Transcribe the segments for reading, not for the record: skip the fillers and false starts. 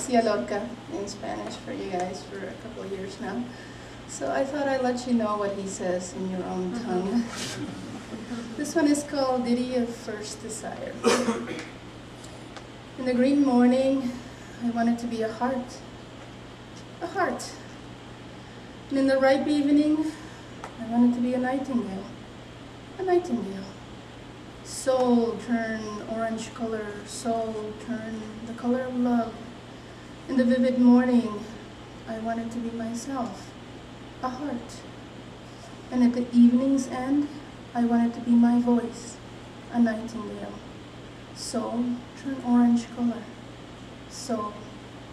Garcia Lorca in Spanish for you guys for a couple of years now. So I thought I'd let you know what he says in your own tongue. This one is called Ditty of First Desire. In the green morning, I wanted to be a heart. A heart. And in the ripe evening, I wanted to be a nightingale. A nightingale. Soul turn orange color, soul turn the color of love. In the vivid morning, I wanted to be myself, a heart. And at the evening's end, I wanted to be my voice, a nightingale. Soul turn orange color, soul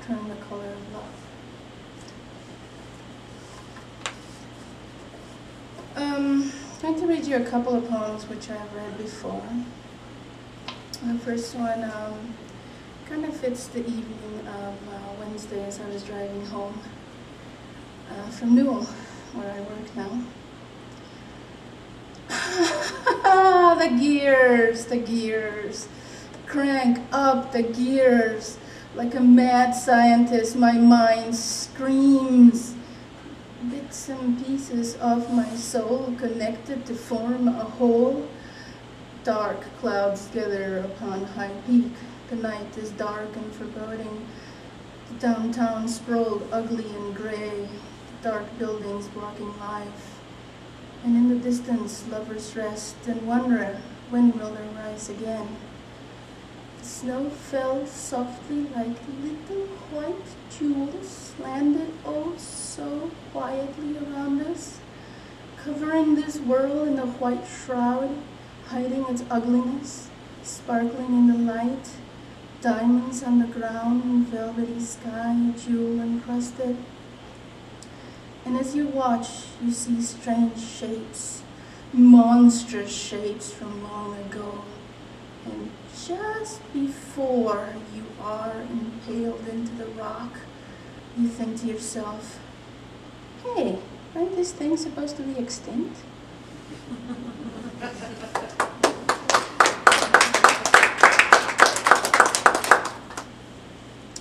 turn the color of love. I'm going to read you a couple of poems which I've read before. The first one kind of fits the evening of Wednesday as I was driving home from Newell, where I work now. The gears, crank up the gears. Like a mad scientist, my mind screams. Bits and pieces of my soul connected to form a whole. Dark clouds gather upon high peak. The night is dark and foreboding. The downtown sprawled ugly and gray. Dark buildings blocking life. And in the distance, lovers rest and wonder, when will they rise again? The snow fell softly like little white jewels, landed oh so quietly around us, covering this world in a white shroud, hiding its ugliness, sparkling in the light, diamonds on the ground, velvety sky, jewel encrusted. And as you watch, you see strange shapes, monstrous shapes from long ago. And just before you are impaled into the rock, you think to yourself, hey, aren't these things supposed to be extinct?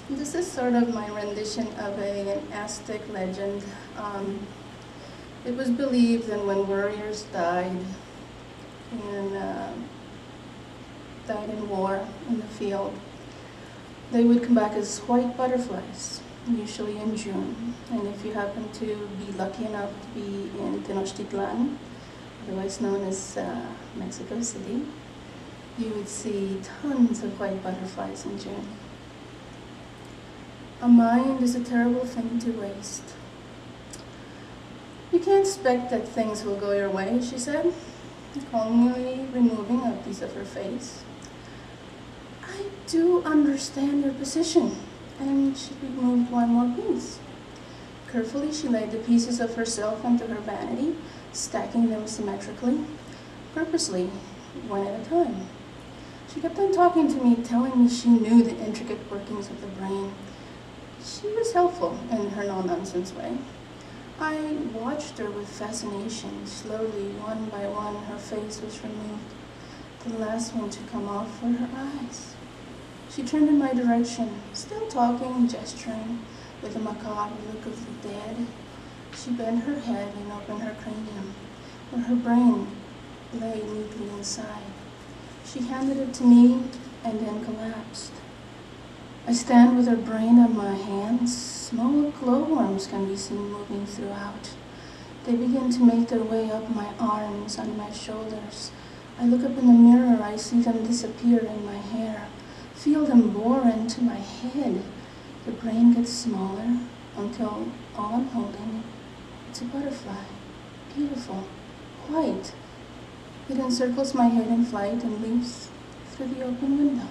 This is sort of my rendition of an Aztec legend. It was believed that when warriors died in war in the field, they would come back as white butterflies, usually in June. And if you happen to be lucky enough to be in Tenochtitlan, otherwise known as Mexico City, you would see tons of white butterflies in June. A mind is a terrible thing to waste. You can't expect that things will go your way, she said, calmly removing a piece of her face. I do understand your position, and she removed one more piece. Carefully, she laid the pieces of herself onto her vanity, stacking them symmetrically, purposely, one at a time. She kept on talking to me, telling me she knew the intricate workings of the brain. She was helpful in her no-nonsense way. I watched her with fascination. Slowly, one by one, her face was removed. The last one to come off were her eyes. She turned in my direction, still talking, gesturing, with a macabre look of the dead. She bent her head and opened her cranium, where her brain lay neatly inside. She handed it to me and then collapsed. I stand with her brain on my hands. Small glowworms can be seen moving throughout. They begin to make their way up my arms, on my shoulders. I look up in the mirror, I see them disappear in my hair, feel them bore into my head. The brain gets smaller until all I'm holding, it's a butterfly, beautiful, white. It encircles my head in flight and leaps through the open window.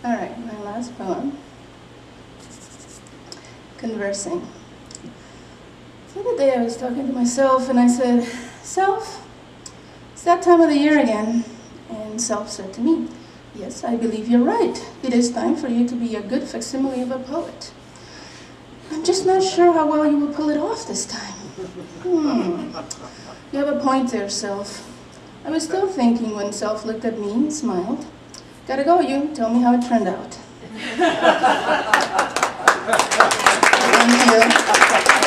All right, my last poem, Conversing. The other day I was talking to myself and I said, Self, it's that time of the year again. And Self said to me, yes, I believe you're right. It is time for you to be a good facsimile of a poet. I'm just not sure how well you will pull it off this time. You have a point there, Self. I was still thinking when Self looked at me and smiled. Gotta go, you. Tell me how it turned out. Thank you.